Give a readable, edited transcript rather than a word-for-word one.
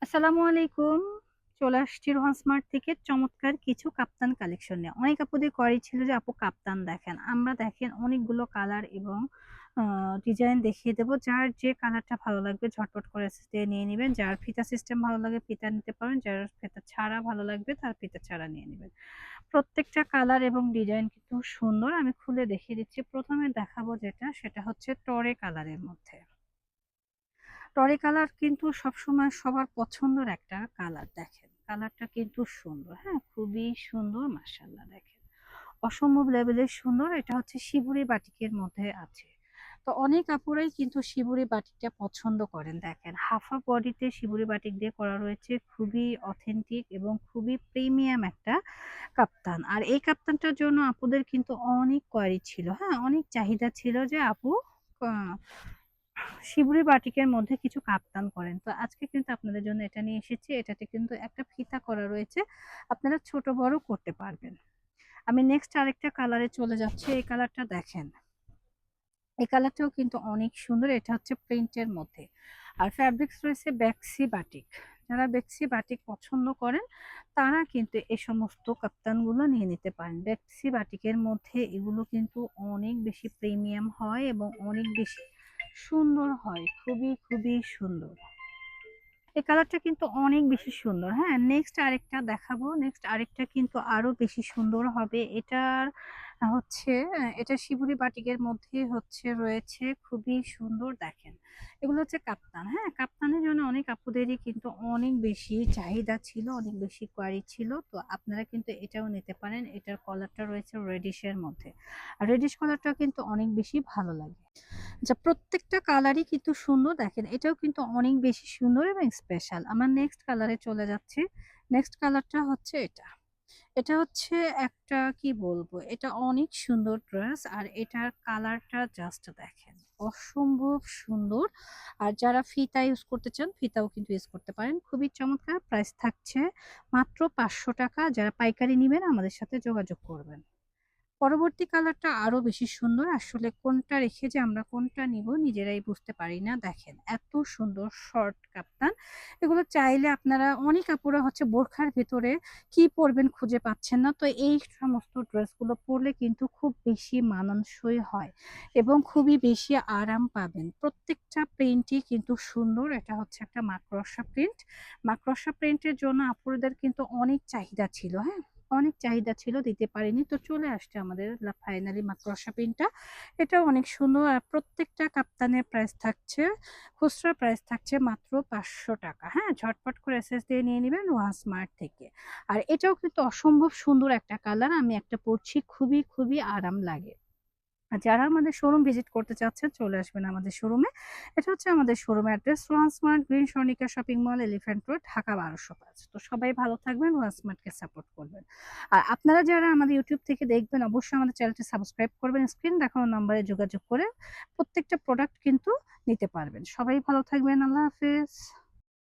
আসসালামু আলাইকুম। চলে আসছি রোহান স্মার্ট থেকে চমৎকার কিছু কাপ্তান কালেকশন নিয়ে। অনেক আপুদের কোয়ারি ছিল যে আপু কাপ্তান দেখেন। আমরা দেখেন অনেকগুলো কালার এবং আ ডিজাইন দেখিয়ে দেব। যার যে কালারটা ভালো লাগবে ঝটপট করে দিয়ে নিয়ে নিবেন। যার ফিতা সিস্টেম ভালো লাগে ফিতা নিতে পারেন। যার ফিতা ছাড়া ভালো লাগবে তার ফিতা ছাড়া নিয়ে নিবেন। প্রত্যেকটা কালার এবং ডিজাইন কিন্তু সুন্দর। আমি খুলে দেখিয়ে দিচ্ছি। ১ম এ দেখাবো যেটা সেটা হচ্ছে টরে কালারের মধ্যে। টরি কালার কিন্তু সবসময় সবার পছন্দের একটা কালার দেখেন। কালারটা কিন্তু সুন্দর, হ্যাঁ? খুবই সুন্দর মাশাআল্লাহ দেখেন। অসম্ভব লেভেলের সুন্দর। এটা হচ্ছে শিবুরি বাটিকের মধ্যে আছে। তো অনেক আপুরাই কিন্তু শিবুরি বাটিকটা পছন্দ করেন। দেখেন হাফা বডিতে শিবুরি বাটিক দিয়ে করা রয়েছে। খুবই অথেন্টিক এবং খুবই প্রিমিয়াম একটা কাপ্তান। আর এই কাপ্তানটার জন্য আপুদের কিন্তু অনেক কোয়ারি ছিল, হ্যাঁ? অনেক চাহিদা ছিল যে আপু আ শিবুরি বাটিকের মধ্যে কিছু কাপ্তান করেন। তো আজকে কিন্তু আপনাদের জন্য এটা নিয়ে এসেছি। এটাতে কিন্তু একটা ফিতা করা রয়েছে। আপনারা ছোট বড় করতে পারবেন। আমি নেক্সট আরেকটা কালারে চলে যাচ্ছি। এই কালারটা দেখেন। এই কালারটাও কিন্তু অনেক সুন্দর। এটা হচ্ছে প্রিন্টের মধ্যে। আর ফেব্রিক্স রয়েছে বেক্সি বাটিক। যারা বেক্সি বাটিক পছন্দ করেন তারা কিন্তু এই সমস্ত কাপ্তানগুলো নিয়ে নিতে পারেন। বেক্সি বাটিকের মধ্যে এগুলো কিন্তু অনেক বেশি প্রিমিয়াম হয় এবং অনেক বেশি সুন্দর হয়। খুবই, খুবই সুন্দর। এই কালারটা কিন্তু অনেক বেশি সুন্দর। হ্যাঁ? নেক্সট আরেকটা দেখাবো। নেক্সট আরেকটা কিন্তু আরো বেশি সুন্দর হবে। এটার হচ্ছে এটা শিবুরি বাটিকের মধ্যে হচ্ছে রয়েছে খুবই সুন্দর দেখেন। এগুলো হচ্ছে কাপ্তান। হ্যাঁ? কাপ্তানের জন্য অনেক আপুদেরই কিন্তু অনেক বেশি চাহিদা ছিল, অনেক বেশি কোয়ারি ছিল। তো আপনারা কিন্তু এটাও নিতে পারেন। এটার কলারটা রয়েছে রেডিশ এর মধ্যে। আর রেডিশ কলারটা কিন্তু অনেক বেশি ভালো লাগে। আচ্ছা প্রত্যেকটা কালারই কিন্তু সুন্দর দেখেন এটাও কিন্তু অনেক বেশি সুন্দর এবং স্পেশাল। আমরা নেক্সট কালারে চলে যাচ্ছি। নেক্সট কালারটা হচ্ছে এটা। এটা হচ্ছে একটা কি বলবো? এটা অনেক সুন্দর ড্রেস আর এটার কালারটা জাস্ট দেখেন। অসম্ভব সুন্দর। আর যারা ফিতা ইউজ করতে চান ফিতাও কিন্তু ইউজ করতে পারেন। খুবই চমৎকার প্রাইস থাকছে মাত্র ৳৫০০। যারা পাইকারি নিবেন আমাদের সাথে যোগাযোগ করবেন। পরবর্তী কালারটা আরো বেশি সুন্দর। আসলে কোনটা রেখে যে আমরা কোনটা নিবো নিজেরাই বুঝতে পারি না। দেখেন এত সুন্দর শর্ট কাপ্তান। এগুলো চাইলে আপনারা অনেক আপুরা হচ্ছে বোরখার ভেতরে কি পরবেন খুঁজে পাচ্ছেন না। তো এই সমস্ত ড্রেসগুলো পরলে কিন্তু খুব বেশি মানানসই হয় এবং খুবই বেশি আরাম পাবেন। প্রত্যেকটা প্রিন্টই কিন্তু সুন্দর। এটা হচ্ছে একটা মাকড়সা প্রিন্ট। মাকড়সা প্রিন্টের জন্য আপুদের কিন্তু অনেক চাহিদা ছিল, হ্যাঁ? অনেক চাহিদা ছিল দিতে পারিনি। তো চলে আসছে আমাদের ফাইনালি মাকড়সা প্রিন্টটা। এটাও অনেক সুন্দর আর প্রত্যেকটা কাপ্তানের প্রাইস থাকছে খুচরা প্রাইস থাকছে মাত্র ৳৫০০। হ্যাঁ? ঝটপট করে এসএস দিয়ে নিয়ে নিবেন ওয়ান স্মার্ট থেকে। আর এটাও কিন্তু অসম্ভব সুন্দর একটা কালার। আমি একটা পড়ছি খুবই, খুবই আরাম লাগে। আর যারা আমাদের শোরুম ভিজিট করতে চাচ্ছেন চলে আসবেন আমাদের শোরুমে। এটা হচ্ছে আমাদের শোরুমের অ্যাড্রেস রোহান স্মার্ট গ্রিন সরণিকা shopping mall elephant road Dhaka ১২০৫। তো সবাই ভালো থাকবেন, রোহান স্মার্টকে সাপোর্ট করবেন। আর আপনারা যারা আমাদের ইউটিউব থেকে দেখবেন অবশ্যই আমাদের চ্যানেলটি সাবস্ক্রাইব করবেন। স্ক্রিন দেখানো নাম্বারে যোগাযোগ করে প্রত্যেকটা প্রোডাক্ট কিন্তু নিতে পারবেন। সবাই ভালো থাকবেন। আল্লাহ হাফেজ।